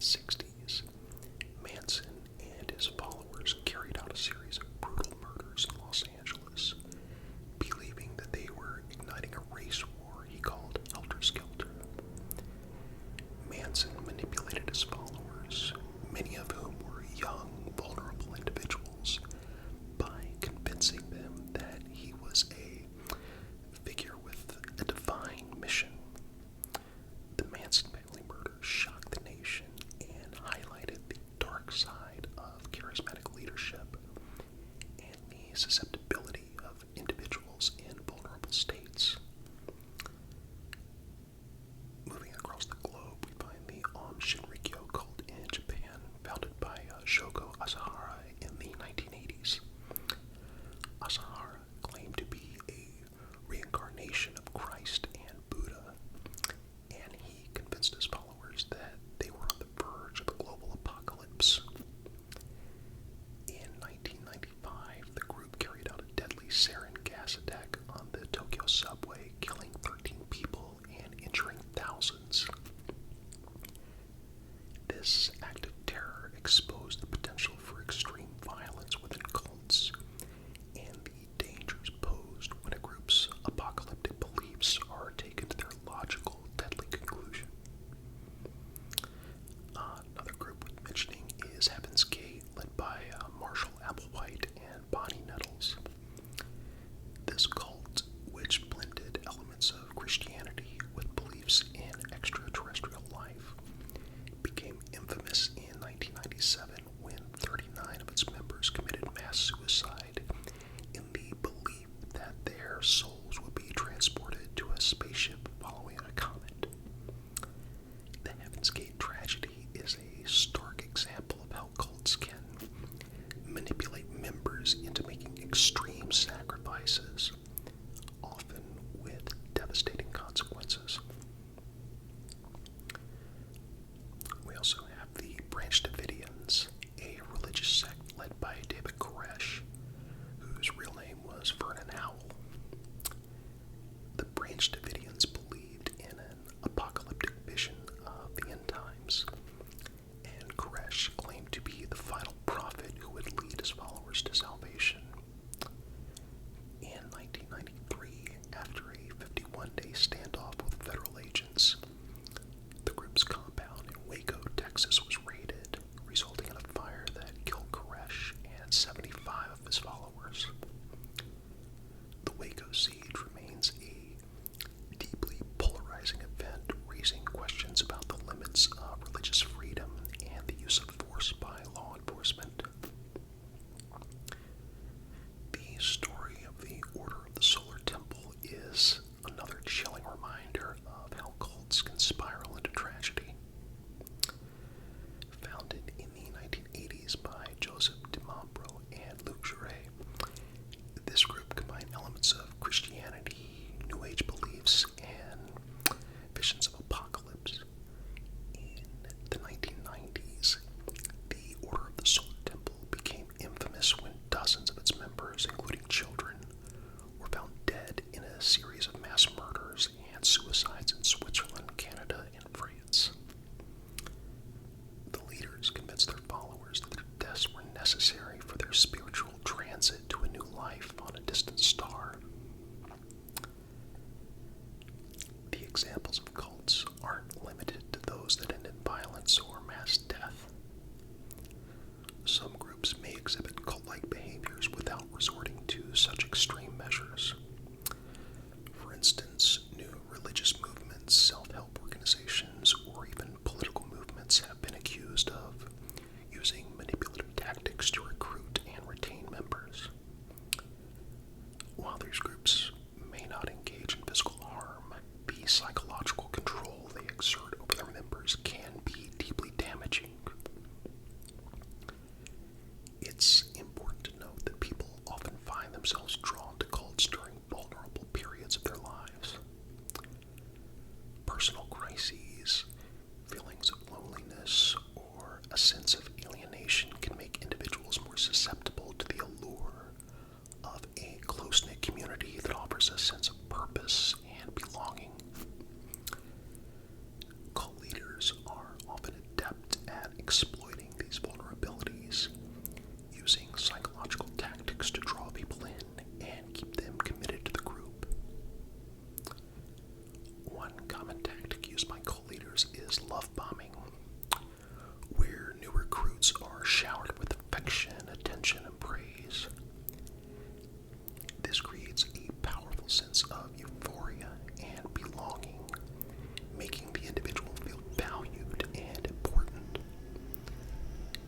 1960s, Manson and his followers carried out a series of brutal murders in Los Angeles, believing that they were igniting a race war he called Helter Skelter. Manson manipulated his followers, many of whom were young, vulnerable individuals, by convincing them that he was a figure with a divine mission. The Manson family murder shocked the nation and highlighted the dark side of charismatic leadership and the susceptibility of individuals in vulnerable states. Moving across the globe, we find the Shinrikyo cult in Japan, founded by Shogo Asahara in the 1980s. Asahara claimed to be a reincarnation of Christ and Buddha, and he convinced his followers that they were on the verge of a global apocalypse. In 1995, the group carried out a deadly sarin gas attack on the Tokyo subway, killing 13 people and injuring thousands. This act of terror exposed the potential for extreme violence within cults and the dangers posed when a group's apocalyptic beliefs are taken to their logical, deadly conclusion. Another group worth mentioning is Heaven's Gate, led by Marshall Applewhite and Bonnie Nettles. This cult, which blended elements of Christianity with beliefs in extraterrestrial life, became infamous in 1997 exploiting these vulnerabilities, using psychological tactics to draw people in and keep them committed to the group. One common tactic used by cult leaders is love bombing, where new recruits are showered with affection, attention, and praise. This creates a powerful sense of euphoria and belonging, making the individual feel valued and important.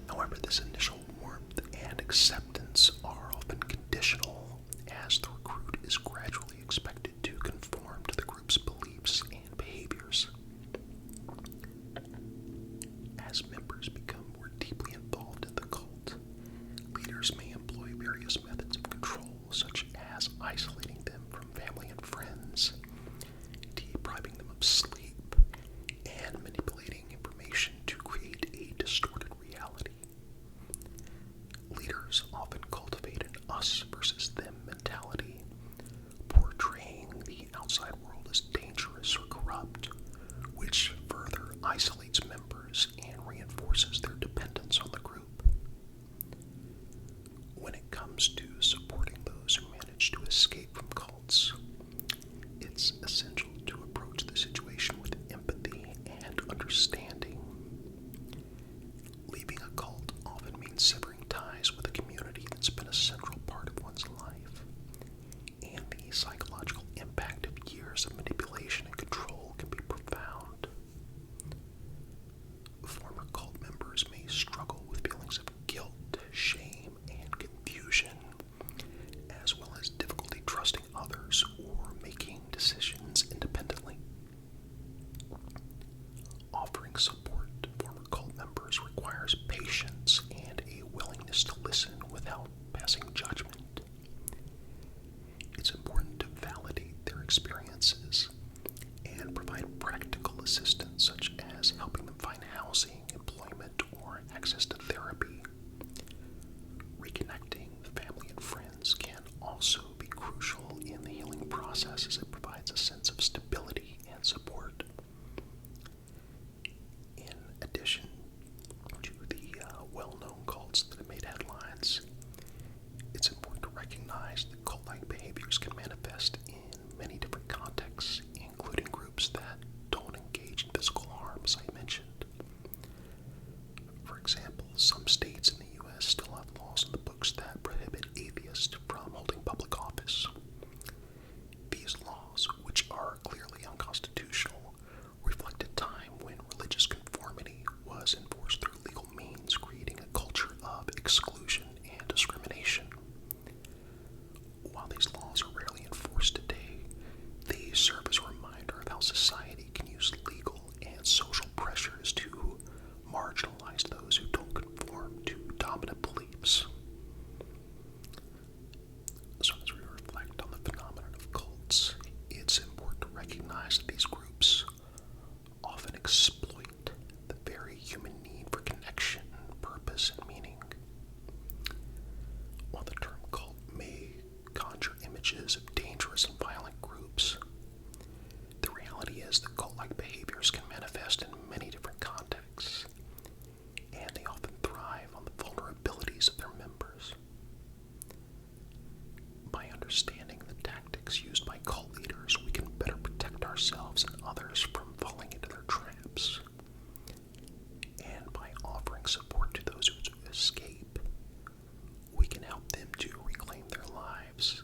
However, this initial warmth and acceptance are often conditional, as the recruit is gradually expected to conform to the group's beliefs and behaviors. As members become more deeply involved in the cult, leaders may employ various methods of control, such as isolating them from family and friends, depriving them of sleep, and manipulating information to create a distorted reality. Leaders often cultivate an us versus them mentality, portraying the outside world as dangerous or corrupt, which further isolates members and reinforces their dependence on the group. When it comes to supporting those who manage to escape from cults, it's essential to approach the situation with empathy and understanding. Leaving a cult often means severing ties with a community that's been a central part of one's life, and the psychological impact of years of manipulation and control can be profound. Former cult members may struggle with feelings of guilt, shame, and confusion, as well as difficulty trusting others or making decisions independently. Offering support to former cult members requires patience and a willingness to listen without passing judgment. It's important to validate their experiences and provide practical assistance, such as helping them find housing, employment, or access to therapy. Reconnecting with family and friends can also be crucial in the healing process, as it provides a sense of stability and support. In addition to the well-known cults that have made headlines, it's important to recognize that cult-like behaviors can manifest in many different contexts, including groups that don't engage in physical harm, as I mentioned. For example, some states in the U.S. still have laws in the books that prohibit atheists from holding public office. These laws, which are clearly unconstitutional, reflect a time when religious conformity was enforced through legal means, creating a culture of exclusion and discrimination. While these laws are rarely enforced today, they serve as a reminder of how society can use legal and social pressures to marginalize those who don't conform to dominant beliefs. So as we reflect on the phenomenon of cults, it's important to recognize that these groups often exploit the very human need for connection, purpose, and meaning. While the term cult may conjure images of dangerous and violent groups, the reality is that cult-like behaviors can manifest in many different contexts, and they often thrive on the vulnerabilities of their members. By understanding the tactics used by cult leaders, we can better protect ourselves and others from falling into their traps. And by offering support to those who escape, we can help them to reclaim their lives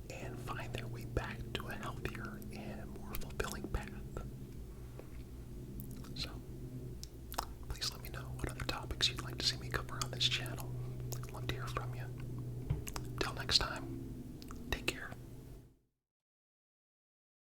and find their way back to a healthier and more fulfilling path. So, please let me know what other topics you'd like to see me cover on this channel. I'd love to hear from you. Until next time.